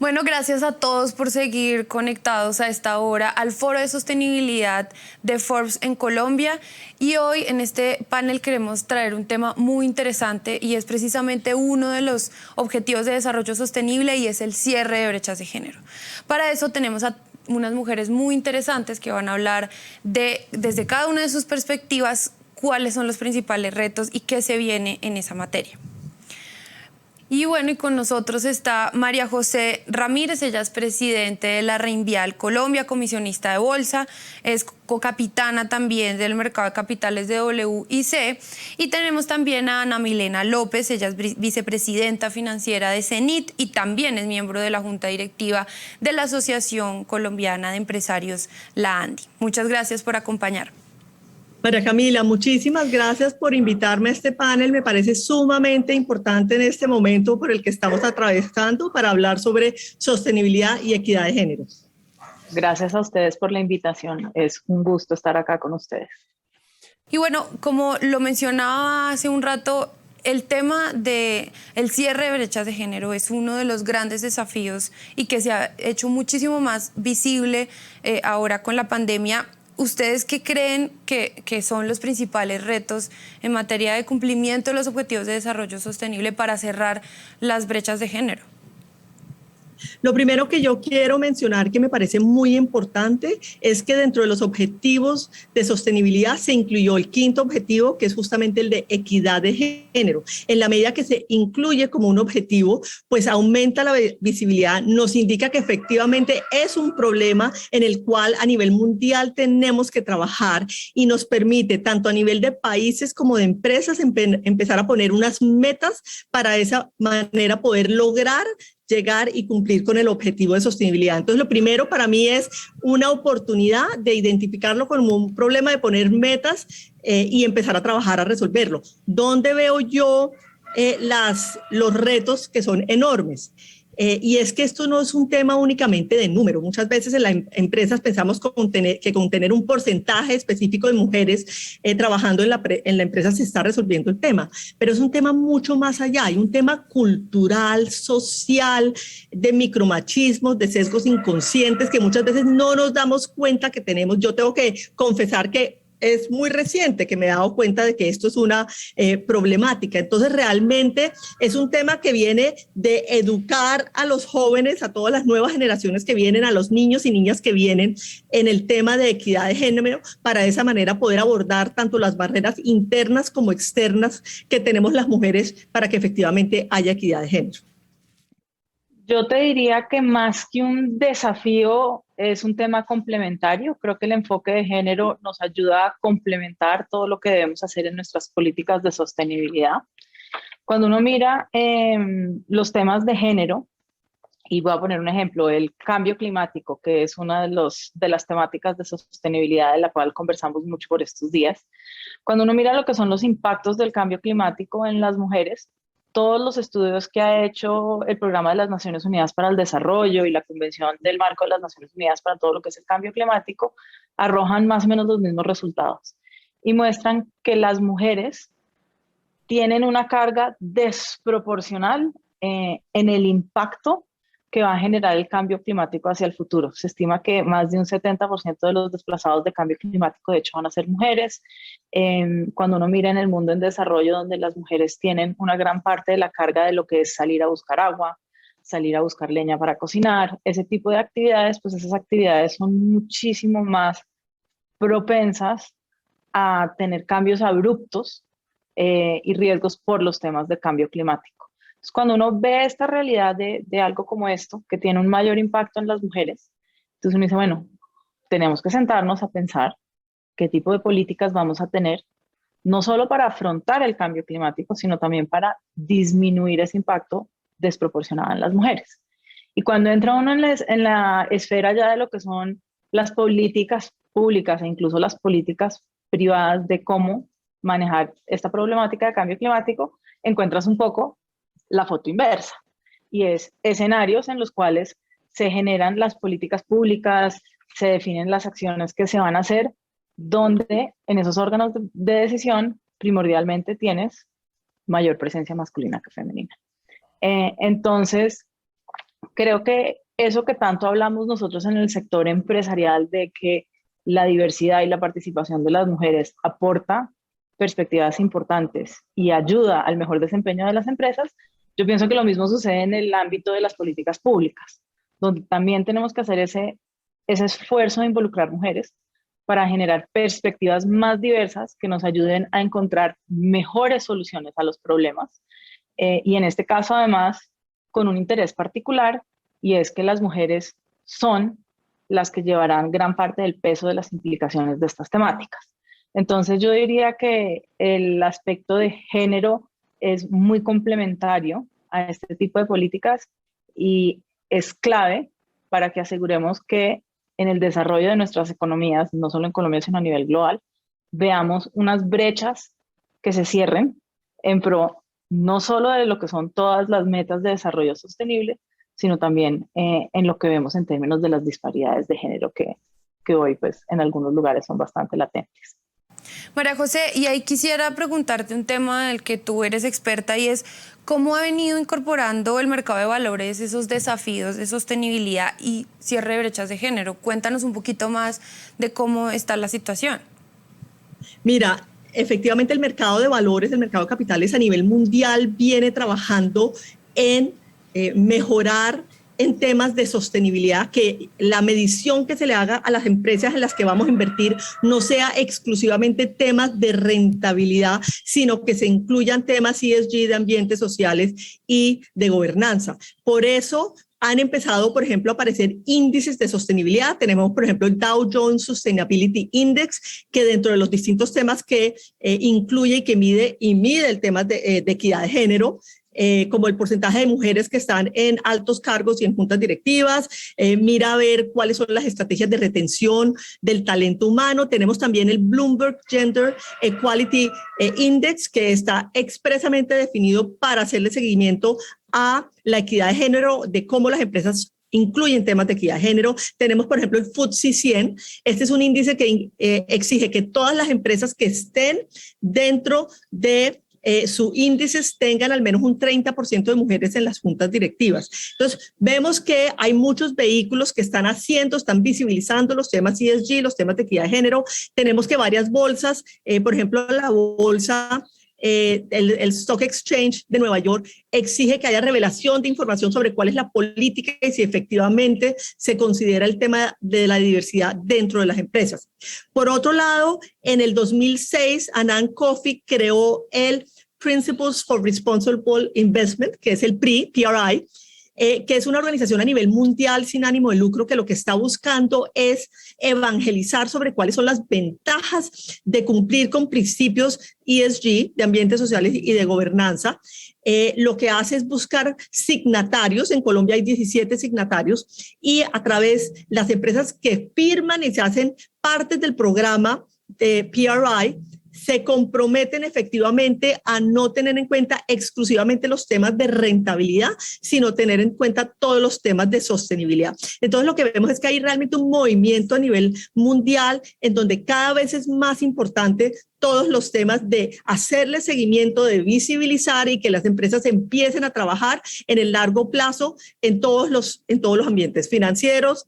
Bueno, gracias a todos por seguir conectados a esta hora al Foro de Sostenibilidad de Forbes en Colombia. Y hoy en este panel queremos traer un tema muy interesante y es precisamente uno de los objetivos de desarrollo sostenible y es el cierre de brechas de género. Para eso tenemos a unas mujeres muy interesantes que van a hablar desde cada una de sus perspectivas, cuáles son los principales retos y qué se viene en esa materia. Y bueno, y con nosotros está María José Ramírez, ella es presidente de la Reinvial Colombia, comisionista de bolsa, es cocapitana también del mercado de capitales de WIC. Y tenemos también a Ana Milena López, ella es vicepresidenta financiera de CENIT y también es miembro de la junta directiva de la Asociación Colombiana de Empresarios, la ANDI. Muchas gracias por acompañar. María Camila, muchísimas gracias por invitarme a este panel. Me parece sumamente importante en este momento por el que estamos atravesando para hablar sobre sostenibilidad y equidad de género. Gracias a ustedes por la invitación. Es un gusto estar acá con ustedes. Y bueno, como lo mencionaba hace un rato, el tema del cierre de brechas de género es uno de los grandes desafíos y que se ha hecho muchísimo más visible ahora con la pandemia. ¿Ustedes qué creen que son los principales retos en materia de cumplimiento de los objetivos de desarrollo sostenible para cerrar las brechas de género? Lo primero que yo quiero mencionar que me parece muy importante es que dentro de los objetivos de sostenibilidad se incluyó el quinto objetivo, que es justamente el de equidad de género. En la medida que se incluye como un objetivo, pues aumenta la visibilidad, nos indica que efectivamente es un problema en el cual a nivel mundial tenemos que trabajar y nos permite tanto a nivel de países como de empresas empezar a poner unas metas para de esa manera poder lograr llegar y cumplir con el objetivo de sostenibilidad. Entonces, lo primero para mí es una oportunidad de identificarlo como un problema, de poner metas y empezar a trabajar a resolverlo. ¿Dónde veo yo los retos que son enormes? Y es que esto no es un tema únicamente de número. Muchas veces en las empresas pensamos que con tener un porcentaje específico de mujeres trabajando en la empresa se está resolviendo el tema, pero es un tema mucho más allá. Hay un tema cultural, social, de micromachismos, de sesgos inconscientes que muchas veces no nos damos cuenta que tenemos. Yo tengo que confesar que es muy reciente que me he dado cuenta de que esto es una problemática. Entonces, realmente es un tema que viene de educar a los jóvenes, a todas las nuevas generaciones que vienen, a los niños y niñas que vienen en el tema de equidad de género, para de esa manera poder abordar tanto las barreras internas como externas que tenemos las mujeres para que efectivamente haya equidad de género. Yo te diría que más que un desafío es un tema complementario. Creo que el enfoque de género nos ayuda a complementar todo lo que debemos hacer en nuestras políticas de sostenibilidad. Cuando uno mira los temas de género, y voy a poner un ejemplo, el cambio climático, que es una de las temáticas de sostenibilidad de la cual conversamos mucho por estos días. Cuando uno mira lo que son los impactos del cambio climático en las mujeres, todos los estudios que ha hecho el Programa de las Naciones Unidas para el Desarrollo y la Convención del Marco de las Naciones Unidas para todo lo que es el cambio climático arrojan más o menos los mismos resultados y muestran que las mujeres tienen una carga desproporcional en el impacto que va a generar el cambio climático hacia el futuro. Se estima que más de un 70% de los desplazados de cambio climático, de hecho, van a ser mujeres. Cuando uno mira en el mundo en desarrollo, donde las mujeres tienen una gran parte de la carga de lo que es salir a buscar agua, salir a buscar leña para cocinar, ese tipo de actividades, pues esas actividades son muchísimo más propensas a tener cambios abruptos y riesgos por los temas de cambio climático. Entonces, cuando uno ve esta realidad de algo como esto, que tiene un mayor impacto en las mujeres, entonces uno dice, bueno, tenemos que sentarnos a pensar qué tipo de políticas vamos a tener, no solo para afrontar el cambio climático, sino también para disminuir ese impacto desproporcionado en las mujeres. Y cuando entra uno en la esfera ya de lo que son las políticas públicas e incluso las políticas privadas de cómo manejar esta problemática de cambio climático, encuentras un poco la foto inversa, y es escenarios en los cuales se generan las políticas públicas, se definen las acciones que se van a hacer, donde en esos órganos de decisión primordialmente tienes mayor presencia masculina que femenina. Entonces, Creo que eso que tanto hablamos nosotros en el sector empresarial de que la diversidad y la participación de las mujeres aporta perspectivas importantes y ayuda al mejor desempeño de las empresas, yo pienso que lo mismo sucede en el ámbito de las políticas públicas, donde también tenemos que hacer ese esfuerzo de involucrar mujeres para generar perspectivas más diversas que nos ayuden a encontrar mejores soluciones a los problemas. Y en este caso, además, con un interés particular, y es que las mujeres son las que llevarán gran parte del peso de las implicaciones de estas temáticas. Entonces, yo diría que el aspecto de género es muy complementario a este tipo de políticas y es clave para que aseguremos que en el desarrollo de nuestras economías, no solo en Colombia, sino a nivel global, veamos unas brechas que se cierren en pro no solo de lo que son todas las metas de desarrollo sostenible, sino también en lo que vemos en términos de las disparidades de género que hoy pues, en algunos lugares son bastante latentes. María José, y ahí quisiera preguntarte un tema del que tú eres experta y es cómo ha venido incorporando el mercado de valores esos desafíos de sostenibilidad y cierre de brechas de género. Cuéntanos un poquito más de cómo está la situación. Mira, efectivamente el mercado de valores, el mercado de capitales a nivel mundial viene trabajando en mejorar en temas de sostenibilidad, que la medición que se le haga a las empresas en las que vamos a invertir no sea exclusivamente temas de rentabilidad, sino que se incluyan temas ESG de ambientes sociales y de gobernanza. Por eso han empezado, por ejemplo, a aparecer índices de sostenibilidad. Tenemos, por ejemplo, el Dow Jones Sustainability Index, que dentro de los distintos temas que incluye y que mide el tema de equidad de género, como el porcentaje de mujeres que están en altos cargos y en juntas directivas, mira a ver cuáles son las estrategias de retención del talento humano. Tenemos también el Bloomberg Gender Equality Index, que está expresamente definido para hacerle seguimiento a la equidad de género, de cómo las empresas incluyen temas de equidad de género. Tenemos, por ejemplo, el FTSE 100. Este es un índice que exige que todas las empresas que estén dentro de sus índices tengan al menos un 30% de mujeres en las juntas directivas. Entonces, vemos que hay muchos vehículos que están visibilizando los temas ESG, los temas de equidad de género. Tenemos que varias bolsas, por ejemplo, la bolsa el Stock Exchange de Nueva York exige que haya revelación de información sobre cuál es la política y si efectivamente se considera el tema de la diversidad dentro de las empresas. Por otro lado, en el 2006, Anand Coffey creó el Principles for Responsible Investment, que es el PRI, que es una organización a nivel mundial sin ánimo de lucro que lo que está buscando es evangelizar sobre cuáles son las ventajas de cumplir con principios ESG, de ambientes sociales y de gobernanza. Lo que hace es buscar signatarios. En Colombia hay 17 signatarios y a través de las empresas que firman y se hacen parte del programa de PRI, se comprometen efectivamente a no tener en cuenta exclusivamente los temas de rentabilidad, sino tener en cuenta todos los temas de sostenibilidad. Entonces lo que vemos es que hay realmente un movimiento a nivel mundial en donde cada vez es más importante todos los temas de hacerle seguimiento, de visibilizar y que las empresas empiecen a trabajar en el largo plazo en todos los ambientes financieros,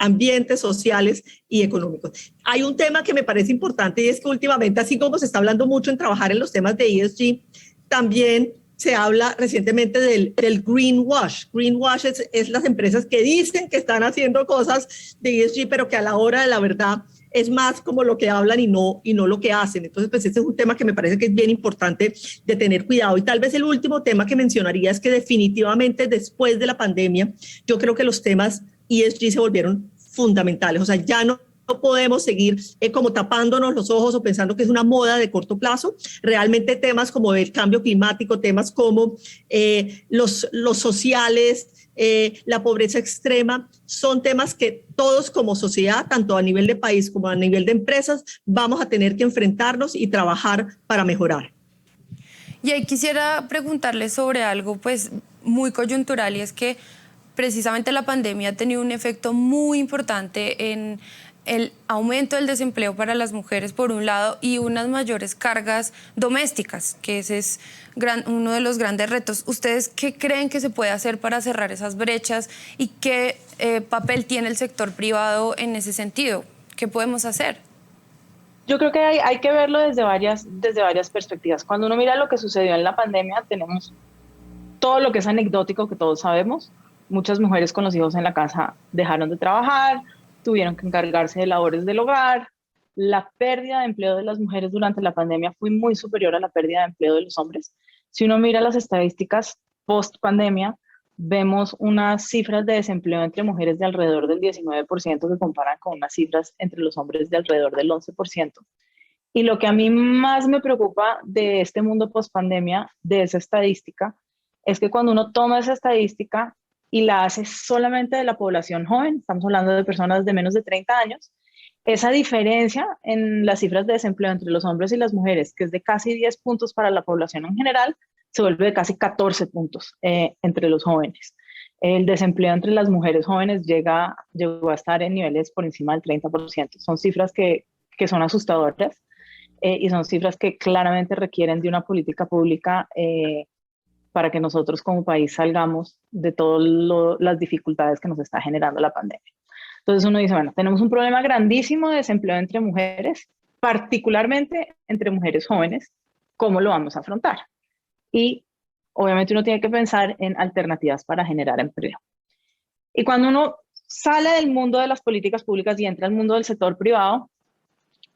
ambientes sociales y económicos. Hay un tema que me parece importante y es que últimamente, así como se está hablando mucho en trabajar en los temas de ESG, también se habla recientemente del greenwash. Greenwash es las empresas que dicen que están haciendo cosas de ESG, pero que a la hora de la verdad es más como lo que hablan y no lo que hacen. Entonces, pues ese es un tema que me parece que es bien importante de tener cuidado. Y tal vez el último tema que mencionaría es que definitivamente después de la pandemia, yo creo que los temas ESG se volvieron fundamentales. O sea, ya no podemos seguir como tapándonos los ojos o pensando que es una moda de corto plazo. Realmente temas como el cambio climático, temas como los sociales, la pobreza extrema, son temas que todos como sociedad, tanto a nivel de país como a nivel de empresas, vamos a tener que enfrentarnos y trabajar para mejorar. Y ahí quisiera preguntarle sobre algo pues muy coyuntural, y es que precisamente la pandemia ha tenido un efecto muy importante en el aumento del desempleo para las mujeres por un lado y unas mayores cargas domésticas, que ese es uno de los grandes retos. ¿Ustedes qué creen que se puede hacer para cerrar esas brechas y qué papel tiene el sector privado en ese sentido? ¿Qué podemos hacer? Yo creo que hay que verlo desde varias perspectivas. Cuando uno mira lo que sucedió en la pandemia, tenemos todo lo que es anecdótico que todos sabemos. Muchas mujeres con los hijos en la casa dejaron de trabajar, tuvieron que encargarse de labores del hogar. La pérdida de empleo de las mujeres durante la pandemia fue muy superior a la pérdida de empleo de los hombres. Si uno mira las estadísticas post pandemia, vemos unas cifras de desempleo entre mujeres de alrededor del 19% que comparan con unas cifras entre los hombres de alrededor del 11%. Y lo que a mí más me preocupa de este mundo post pandemia, de esa estadística, es que cuando uno toma esa estadística y la hace solamente de la población joven, estamos hablando de personas de menos de 30 años, esa diferencia en las cifras de desempleo entre los hombres y las mujeres, que es de casi 10 puntos para la población en general, se vuelve de casi 14 puntos entre los jóvenes. El desempleo entre las mujeres jóvenes llegó a estar en niveles por encima del 30%. Son cifras que son asustadoras y son cifras que claramente requieren de una política pública para que nosotros como país salgamos de todas las dificultades que nos está generando la pandemia. Entonces uno dice, bueno, tenemos un problema grandísimo de desempleo entre mujeres, particularmente entre mujeres jóvenes. ¿Cómo lo vamos a afrontar? Y obviamente uno tiene que pensar en alternativas para generar empleo. Y cuando uno sale del mundo de las políticas públicas y entra al mundo del sector privado,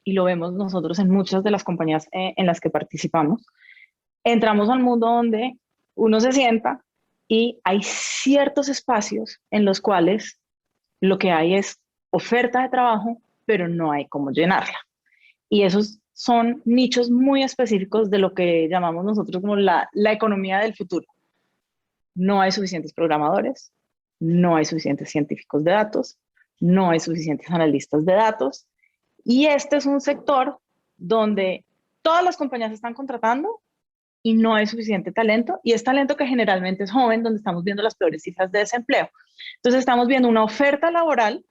y lo vemos nosotros en muchas de las compañías en las que participamos, entramos al mundo donde uno se sienta y hay ciertos espacios en los cuales lo que hay es oferta de trabajo, pero no hay cómo llenarla. Y esos son nichos muy específicos de lo que llamamos nosotros como la economía del futuro. No hay suficientes programadores, no hay suficientes científicos de datos, no hay suficientes analistas de datos. Y este es un sector donde todas las compañías están contratando y no hay suficiente talento, y es talento que generalmente es joven, donde estamos viendo las peores cifras de desempleo. Entonces estamos viendo una oferta laboral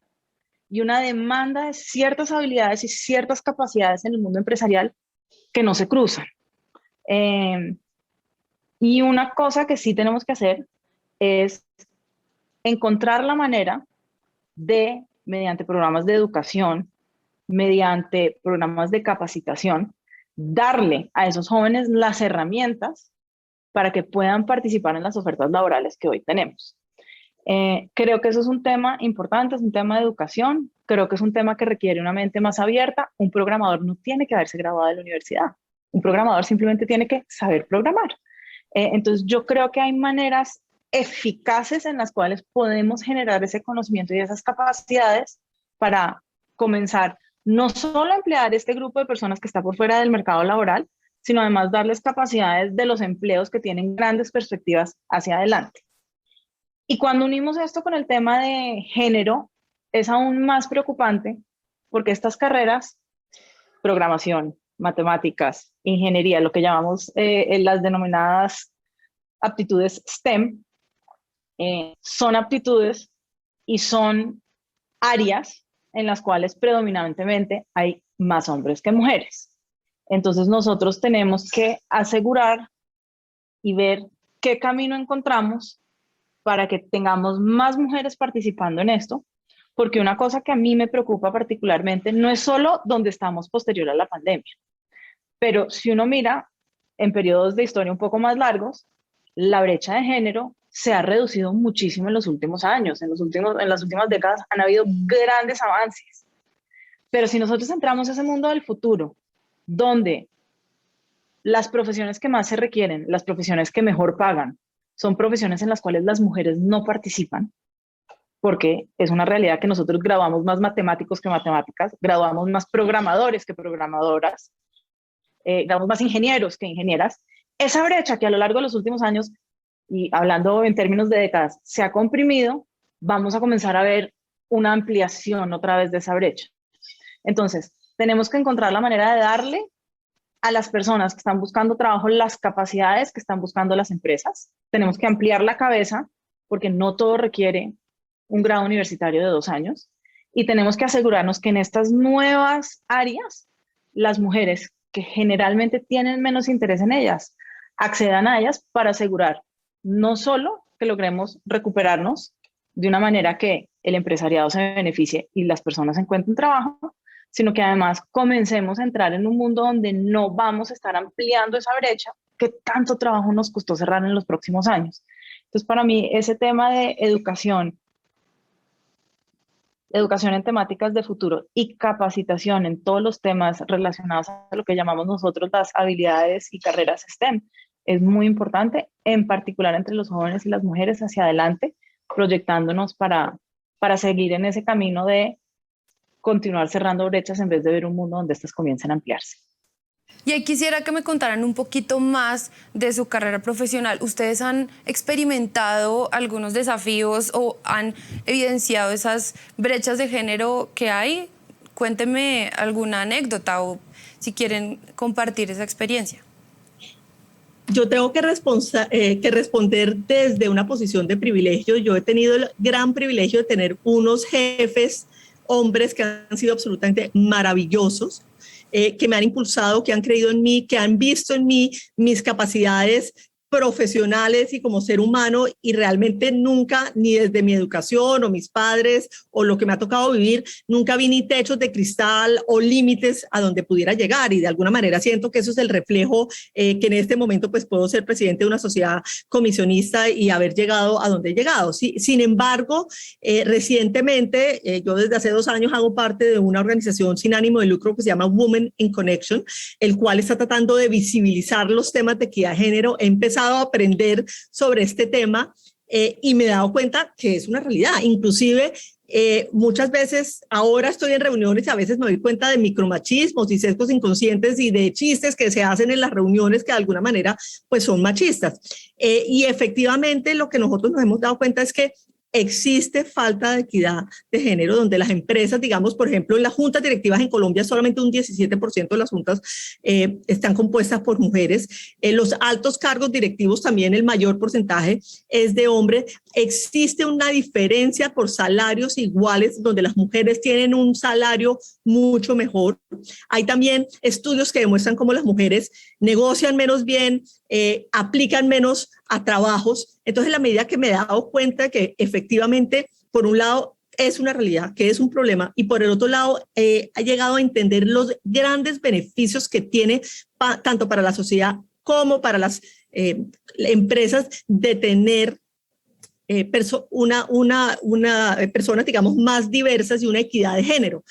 y una demanda de ciertas habilidades y ciertas capacidades en el mundo empresarial que no se cruzan. Y una cosa que sí tenemos que hacer es encontrar la manera de, mediante programas de educación, mediante programas de capacitación, darle a esos jóvenes las herramientas para que puedan participar en las ofertas laborales que hoy tenemos. Creo que eso es un tema importante, es un tema de educación, creo que es un tema que requiere una mente más abierta. Un programador no tiene que haberse graduado de la universidad, un programador simplemente tiene que saber programar. Entonces yo creo que hay maneras eficaces en las cuales podemos generar ese conocimiento y esas capacidades para comenzar no solo a emplear este grupo de personas que está por fuera del mercado laboral, sino además darles capacidades de los empleos que tienen grandes perspectivas hacia adelante. Y cuando unimos esto con el tema de género, es aún más preocupante porque estas carreras, programación, matemáticas, ingeniería, lo que llamamos las denominadas aptitudes STEM, son aptitudes y son áreas en las cuales predominantemente hay más hombres que mujeres. Entonces nosotros tenemos que asegurar y ver qué camino encontramos para que tengamos más mujeres participando en esto, porque una cosa que a mí me preocupa particularmente no es solo donde estamos posterior a la pandemia, pero si uno mira en periodos de historia un poco más largos, la brecha de género se ha reducido muchísimo en los últimos años, en las últimas décadas han habido grandes avances. Pero si nosotros entramos a ese mundo del futuro, donde las profesiones que más se requieren, las profesiones que mejor pagan, son profesiones en las cuales las mujeres no participan, porque es una realidad que nosotros graduamos más matemáticos que matemáticas, graduamos más programadores que programadoras, graduamos más ingenieros que ingenieras. Esa brecha que a lo largo de los últimos años, y hablando en términos de décadas, se ha comprimido, vamos a comenzar a ver una ampliación otra vez de esa brecha. Entonces, tenemos que encontrar la manera de darle a las personas que están buscando trabajo las capacidades que están buscando las empresas. Tenemos que ampliar la cabeza porque no todo requiere un grado universitario de 2 años. y tenemos que asegurarnos que en estas nuevas áreas, las mujeres que generalmente tienen menos interés en ellas, accedan a ellas para asegurar no solo que logremos recuperarnos de una manera que el empresariado se beneficie y las personas encuentren trabajo, sino que además comencemos a entrar en un mundo donde no vamos a estar ampliando esa brecha que tanto trabajo nos costó cerrar en los próximos años. Entonces, para mí, ese tema de educación en temáticas de futuro y capacitación en todos los temas relacionados a lo que llamamos nosotros las habilidades y carreras STEM, es muy importante, en particular entre los jóvenes y las mujeres hacia adelante, proyectándonos para seguir en ese camino de continuar cerrando brechas en vez de ver un mundo donde estas comiencen a ampliarse. Y ahí quisiera que me contaran un poquito más de su carrera profesional. ¿Ustedes han experimentado algunos desafíos o han evidenciado esas brechas de género que hay? Cuéntenme alguna anécdota o si quieren compartir esa experiencia. Yo tengo que responder desde una posición de privilegio. Yo he tenido el gran privilegio de tener unos jefes, hombres que han sido absolutamente maravillosos, que me han impulsado, que han creído en mí, que han visto en mí mis capacidades profesionales y como ser humano, y realmente nunca, ni desde mi educación o mis padres o lo que me ha tocado vivir, nunca vi ni techos de cristal o límites a donde pudiera llegar, y de alguna manera siento que eso es el reflejo que en este momento pues puedo ser presidente de una sociedad comisionista y haber llegado a donde he llegado. Sí, sin embargo, recientemente, yo desde hace 2 años hago parte de una organización sin ánimo de lucro que se llama Women in Connection, el cual está tratando de visibilizar los temas de equidad de género. He empezado a aprender sobre este tema y me he dado cuenta que es una realidad. Inclusive muchas veces ahora estoy en reuniones y a veces me doy cuenta de micromachismos y sesgos inconscientes y de chistes que se hacen en las reuniones que de alguna manera pues son machistas. Y efectivamente lo que nosotros nos hemos dado cuenta es que existe falta de equidad de género, donde las empresas, digamos, por ejemplo, en las juntas directivas en Colombia, solamente un 17% de las juntas están compuestas por mujeres. En los altos cargos directivos también el mayor porcentaje es de hombres. Existe una diferencia por salarios iguales, donde las mujeres tienen un salario mucho mejor. Hay también estudios que demuestran cómo las mujeres negocian menos bien, aplican menos a trabajos. Entonces, en la medida que me he dado cuenta que efectivamente, por un lado, es una realidad, que es un problema, y por el otro lado, ha llegado a entender los grandes beneficios que tiene tanto para la sociedad como para las empresas de tener personas, digamos, más diversas y una equidad de género.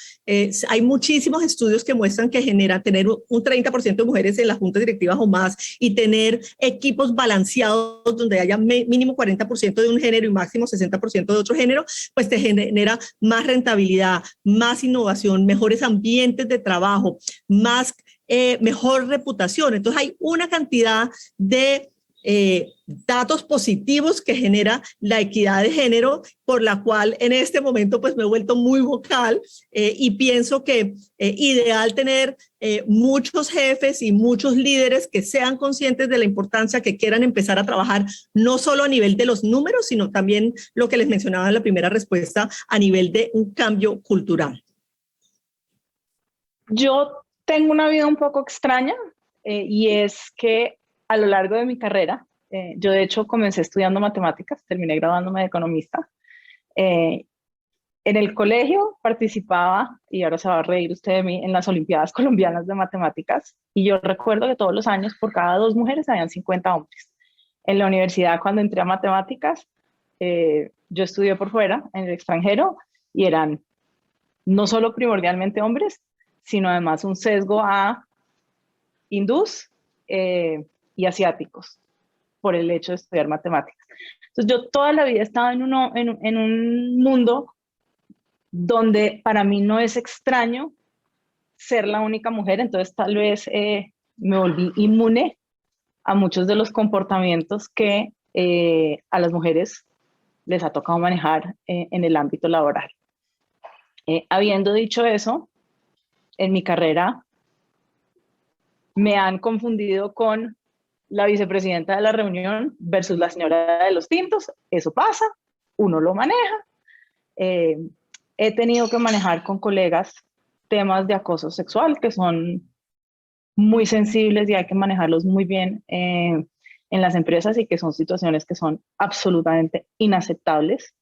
Hay muchísimos estudios que muestran que genera tener un 30% de mujeres en las juntas directivas o más y tener equipos balanceados donde haya mínimo 40% de un género y máximo 60% de otro género, pues te genera más rentabilidad, más innovación, mejores ambientes de trabajo, mejor reputación. Entonces hay una cantidad de datos positivos que genera la equidad de género, por la cual en este momento pues me he vuelto muy vocal y pienso que ideal tener muchos jefes y muchos líderes que sean conscientes de la importancia, que quieran empezar a trabajar no solo a nivel de los números, sino también lo que les mencionaba en la primera respuesta, a nivel de un cambio cultural. Yo tengo una vida un poco extraña y es que a lo largo de mi carrera, yo de hecho comencé estudiando matemáticas, terminé graduándome de economista. En el colegio participaba, y ahora se va a reír usted de mí, en las Olimpiadas Colombianas de Matemáticas, y yo recuerdo que todos los años por cada 2 mujeres habían 50 hombres. En la universidad, cuando entré a matemáticas, yo estudié por fuera, en el extranjero, y eran no solo primordialmente hombres, sino además un sesgo a hindús y asiáticos por el hecho de estudiar matemáticas. Entonces yo toda la vida he estado en un mundo donde para mí no es extraño ser la única mujer, entonces tal vez me volví inmune a muchos de los comportamientos que a las mujeres les ha tocado manejar en el ámbito laboral. Habiendo dicho eso, en mi carrera me han confundido con la vicepresidenta de la reunión versus la señora de los tintos. Eso pasa, uno lo maneja. he tenido que manejar con colegas temas de acoso sexual que son muy sensibles y hay que manejarlos muy bien en las empresas y que son situaciones que son absolutamente inaceptables,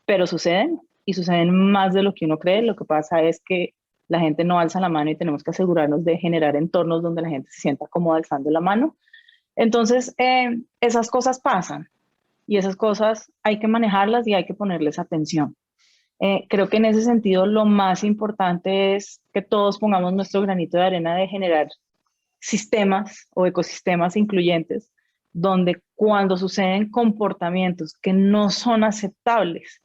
pero suceden y suceden más de lo que uno cree. Lo que pasa es que la gente no alza la mano y tenemos que asegurarnos de generar entornos donde la gente se sienta cómoda alzando la mano. Entonces, esas cosas pasan y esas cosas hay que manejarlas y hay que ponerles atención. Creo que en ese sentido lo más importante es que todos pongamos nuestro granito de arena de generar sistemas o ecosistemas incluyentes donde cuando suceden comportamientos que no son aceptables,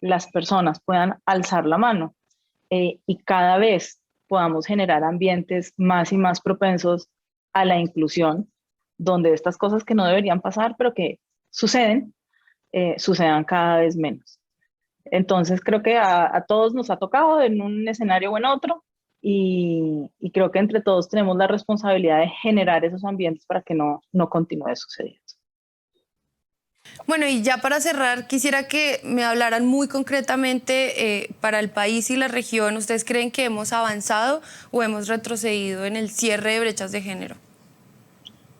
las personas puedan alzar la mano y cada vez podamos generar ambientes más y más propensos a la inclusión, donde estas cosas que no deberían pasar, pero que suceden, sucedan cada vez menos. Entonces creo que a todos nos ha tocado en un escenario o en otro y creo que entre todos tenemos la responsabilidad de generar esos ambientes para que no continúe sucediendo. Bueno, y ya para cerrar, quisiera que me hablaran muy concretamente para el país y la región. ¿Ustedes creen que hemos avanzado o hemos retrocedido en el cierre de brechas de género?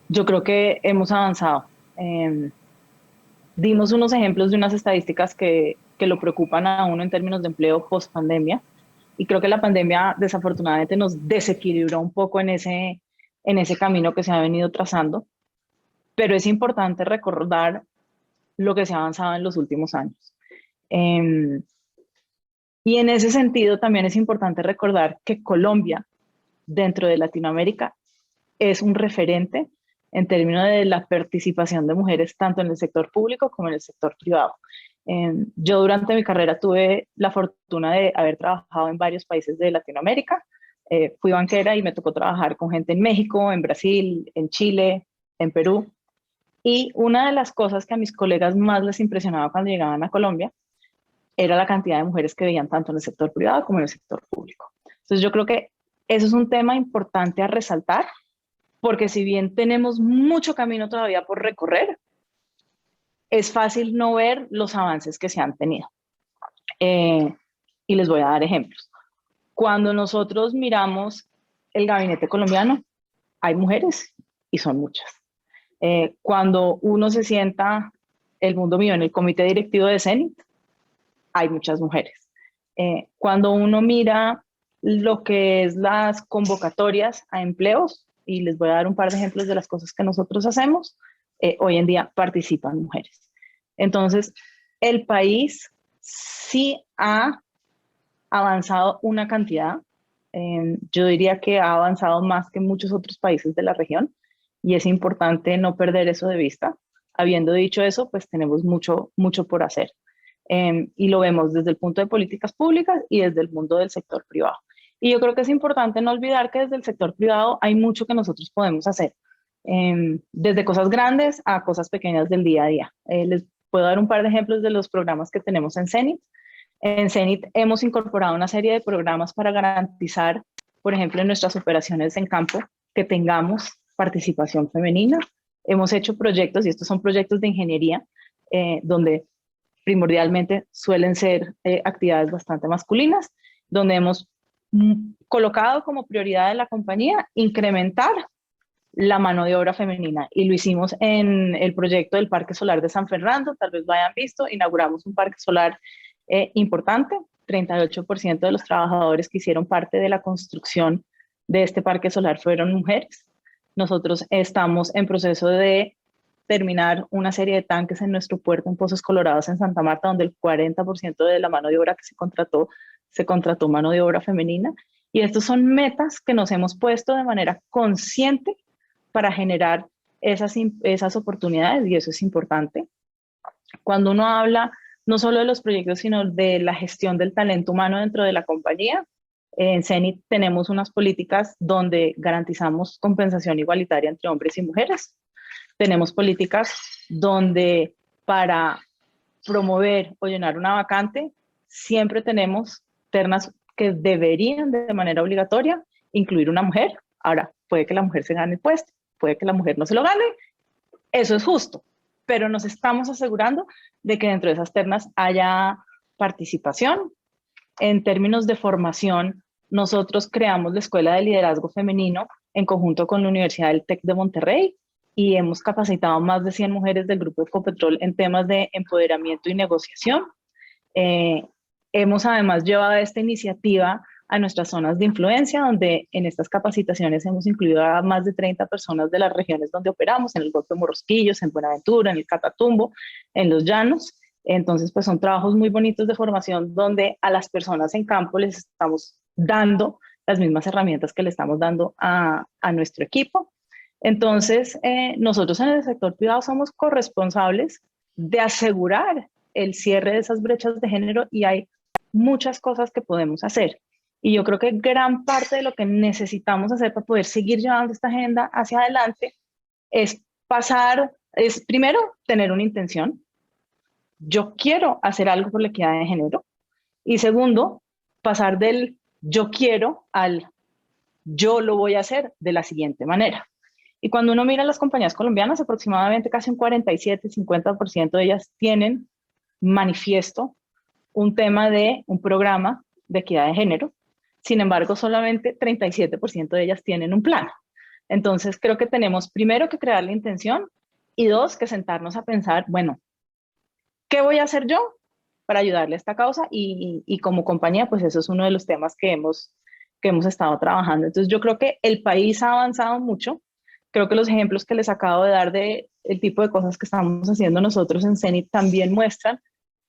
Yo creo que hemos avanzado. Dimos unos ejemplos de unas estadísticas que lo preocupan a uno en términos de empleo post pandemia y creo que la pandemia desafortunadamente nos desequilibró un poco en ese camino que se ha venido trazando, pero es importante recordar lo que se ha avanzado en los últimos años. Y en ese sentido también es importante recordar que Colombia, dentro de Latinoamérica, es un referente en términos de la participación de mujeres tanto en el sector público como en el sector privado. Yo durante mi carrera tuve la fortuna de haber trabajado en varios países de Latinoamérica. Fui banquera y me tocó trabajar con gente en México, en Brasil, en Chile, en Perú. Y una de las cosas que a mis colegas más les impresionaba cuando llegaban a Colombia era la cantidad de mujeres que veían tanto en el sector privado como en el sector público. Entonces yo creo que eso es un tema importante a resaltar, porque si bien tenemos mucho camino todavía por recorrer, es fácil no ver los avances que se han tenido. Y les voy a dar ejemplos. Cuando nosotros miramos el gabinete colombiano, hay mujeres y son muchas. Cuando uno se sienta, el mundo mío, en el comité directivo de Zenit, hay muchas mujeres. Cuando uno mira lo que es las convocatorias a empleos, y les voy a dar un par de ejemplos de las cosas que nosotros hacemos, hoy en día participan mujeres. Entonces, el país sí ha avanzado una cantidad. Yo diría que ha avanzado más que muchos otros países de la región y es importante no perder eso de vista. Habiendo dicho eso, pues tenemos mucho por hacer. Y lo vemos desde el punto de políticas públicas y desde el mundo del sector privado. Y yo creo que es importante no olvidar que desde el sector privado hay mucho que nosotros podemos hacer, desde cosas grandes a cosas pequeñas del día a día. Les puedo dar un par de ejemplos de los programas que tenemos en Zenit. En Zenit hemos incorporado una serie de programas para garantizar, por ejemplo, en nuestras operaciones en campo, que tengamos participación femenina. Hemos hecho proyectos, y estos son proyectos de ingeniería, donde primordialmente suelen ser actividades bastante masculinas, donde hemos colocado como prioridad de la compañía incrementar la mano de obra femenina. Y lo hicimos en el proyecto del Parque Solar de San Fernando, tal vez lo hayan visto, inauguramos un parque solar importante, 38% de los trabajadores que hicieron parte de la construcción de este parque solar fueron mujeres. Nosotros estamos en proceso de terminar una serie de tanques en nuestro puerto en Pozos Colorados en Santa Marta, donde el 40% de la mano de obra que se contrató mano de obra femenina. Y estas son metas que nos hemos puesto de manera consciente para generar esas oportunidades, y eso es importante. Cuando uno habla no solo de los proyectos, sino de la gestión del talento humano dentro de la compañía, en Zenit tenemos unas políticas donde garantizamos compensación igualitaria entre hombres y mujeres. Tenemos políticas donde para promover o llenar una vacante, siempre tenemos ternas que deberían de manera obligatoria incluir una mujer. Ahora, puede que la mujer se gane el puesto, puede que la mujer no se lo gane, eso es justo, pero nos estamos asegurando de que dentro de esas ternas haya participación, En términos de formación, nosotros creamos la Escuela de Liderazgo Femenino en conjunto con la Universidad del TEC de Monterrey y hemos capacitado más de 100 mujeres del Grupo Ecopetrol en temas de empoderamiento y negociación. Hemos además llevado esta iniciativa a nuestras zonas de influencia, donde en estas capacitaciones hemos incluido a más de 30 personas de las regiones donde operamos, en el Golfo de Morrosquillos, en Buenaventura, en el Catatumbo, en los Llanos. Entonces, pues son trabajos muy bonitos de formación donde a las personas en campo les estamos dando las mismas herramientas que le estamos dando a nuestro equipo. Entonces, nosotros en el sector privado somos corresponsables de asegurar el cierre de esas brechas de género y hay muchas cosas que podemos hacer. Y yo creo que gran parte de lo que necesitamos hacer para poder seguir llevando esta agenda hacia adelante es primero, tener una intención. Yo quiero hacer algo por la equidad de género. Y segundo, pasar del yo quiero al yo lo voy a hacer de la siguiente manera. Y cuando uno mira las compañías colombianas, aproximadamente casi un 47-50% de ellas tienen manifiesto un tema de un programa de equidad de género. Sin embargo, solamente 37% de ellas tienen un plan. Entonces, creo que tenemos primero que crear la intención y dos, que sentarnos a pensar, bueno, ¿qué voy a hacer yo para ayudarle a esta causa? Y como compañía, pues eso es uno de los temas que hemos estado trabajando. Entonces, yo creo que el país ha avanzado mucho. Creo que los ejemplos que les acabo de dar de el tipo de cosas que estamos haciendo nosotros en Zenith también muestran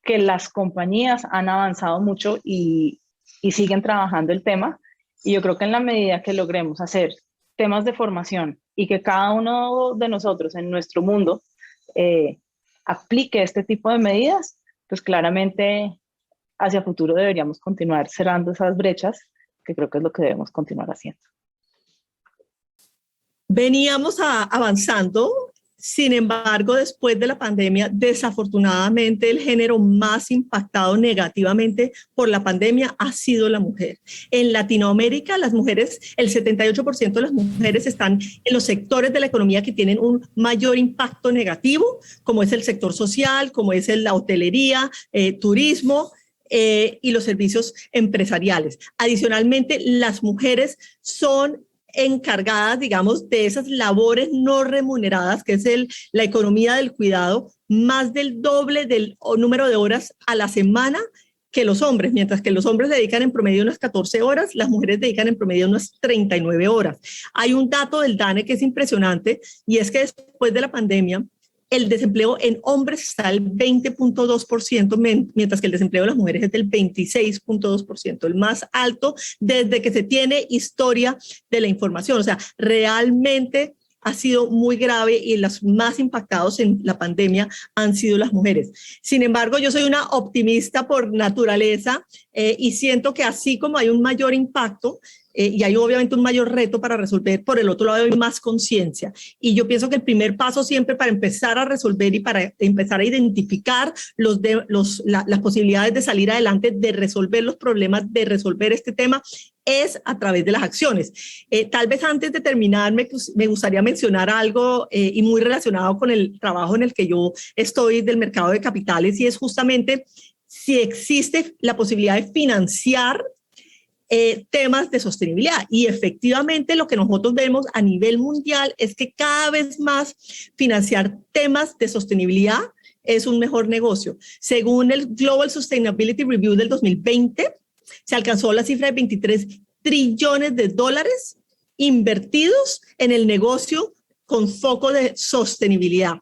que las compañías han avanzado mucho y siguen trabajando el tema. Y yo creo que en la medida que logremos hacer temas de formación y que cada uno de nosotros en nuestro mundo aplique este tipo de medidas, pues claramente hacia futuro deberíamos continuar cerrando esas brechas, que creo que es lo que debemos continuar haciendo. Veníamos avanzando. Sin embargo, después de la pandemia, desafortunadamente el género más impactado negativamente por la pandemia ha sido la mujer. En Latinoamérica, las mujeres, el 78% de las mujeres están en los sectores de la economía que tienen un mayor impacto negativo, como es el sector social, como es la hotelería, turismo, y los servicios empresariales. Adicionalmente, las mujeres son encargadas, digamos, de esas labores no remuneradas, que es la economía del cuidado, más del doble del número de horas a la semana que los hombres, mientras que los hombres dedican en promedio unas 14 horas, las mujeres dedican en promedio unas 39 horas. Hay un dato del DANE que es impresionante y es que después de la pandemia, el desempleo en hombres está al 20.2%, mientras que el desempleo de las mujeres es del 26.2%, el más alto desde que se tiene historia de la información. O sea, realmente ha sido muy grave y los más impactados en la pandemia han sido las mujeres. Sin embargo, yo soy una optimista por naturaleza y siento que así como hay un mayor impacto, y hay obviamente un mayor reto para resolver, por el otro lado hay más conciencia. Y yo pienso que el primer paso siempre para empezar a resolver y para empezar a identificar las posibilidades de salir adelante, de resolver los problemas, de resolver este tema, es a través de las acciones. Tal vez antes de terminar me gustaría mencionar algo y muy relacionado con el trabajo en el que yo estoy del mercado de capitales, y es justamente si existe la posibilidad de financiar temas de sostenibilidad. Y efectivamente lo que nosotros vemos a nivel mundial es que cada vez más financiar temas de sostenibilidad es un mejor negocio. Según el Global Sustainability Review del 2020, se alcanzó la cifra de 23 trillones de dólares invertidos en el negocio con foco de sostenibilidad.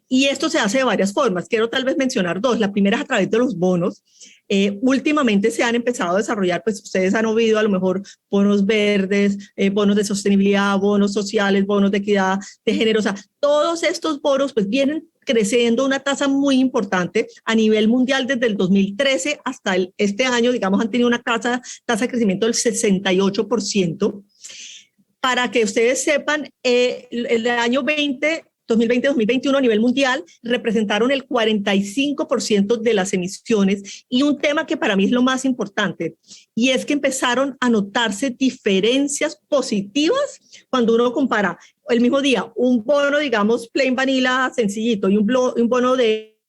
Y esto se hace de varias formas. Quiero tal vez mencionar dos. La primera es a través de los bonos. Últimamente se han empezado a desarrollar, pues ustedes han oído a lo mejor bonos verdes, bonos de sostenibilidad, bonos sociales, bonos de equidad de género. O sea, todos estos bonos pues vienen creciendo una tasa muy importante a nivel mundial desde el 2013 hasta este año, digamos, han tenido una tasa de crecimiento del 68%. Para que ustedes sepan, el año 2020-2021 a nivel mundial representaron el 45% de las emisiones, y un tema que para mí es lo más importante, y es que empezaron a notarse diferencias positivas cuando uno compara el mismo día un bono, digamos, plain vanilla sencillito y un bono de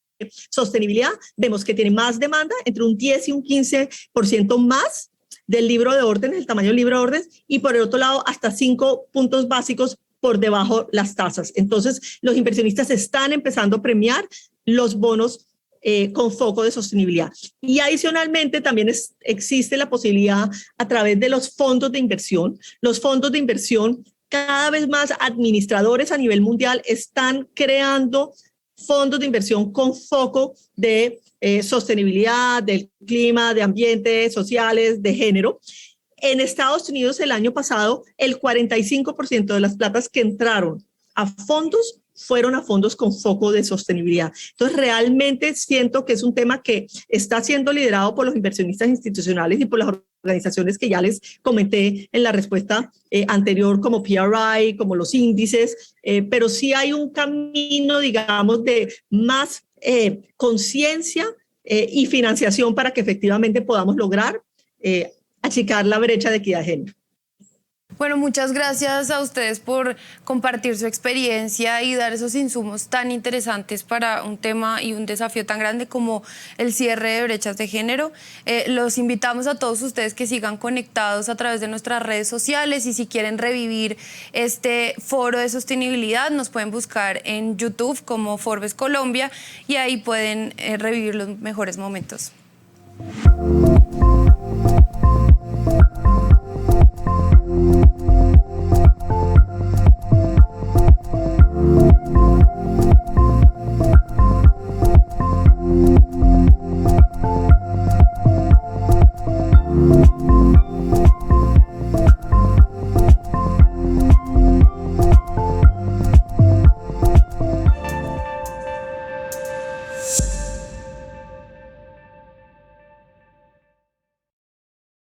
sostenibilidad, vemos que tiene más demanda, entre un 10 y un 15% más del libro de órdenes, el tamaño del libro de órdenes, y por el otro lado hasta 5 puntos básicos por debajo las tasas. Entonces, los inversionistas están empezando a premiar los bonos con foco de sostenibilidad. Y adicionalmente también existe la posibilidad a través de los fondos de inversión. Los fondos de inversión, cada vez más administradores a nivel mundial están creando fondos de inversión con foco de sostenibilidad, del clima, de ambiente, sociales, de género. En Estados Unidos el año pasado, el 45% de las platas que entraron a fondos fueron a fondos con foco de sostenibilidad. Entonces, realmente siento que es un tema que está siendo liderado por los inversionistas institucionales y por las organizaciones que ya les comenté en la respuesta anterior, como PRI, como los índices, pero sí hay un camino, digamos, de más conciencia y financiación para que efectivamente podamos lograr achicar la brecha de equidad de género. Bueno, muchas gracias a ustedes por compartir su experiencia y dar esos insumos tan interesantes para un tema y un desafío tan grande como el cierre de brechas de género. Los invitamos a todos ustedes que sigan conectados a través de nuestras redes sociales, y si quieren revivir este foro de sostenibilidad nos pueden buscar en YouTube como Forbes Colombia y ahí pueden revivir los mejores momentos.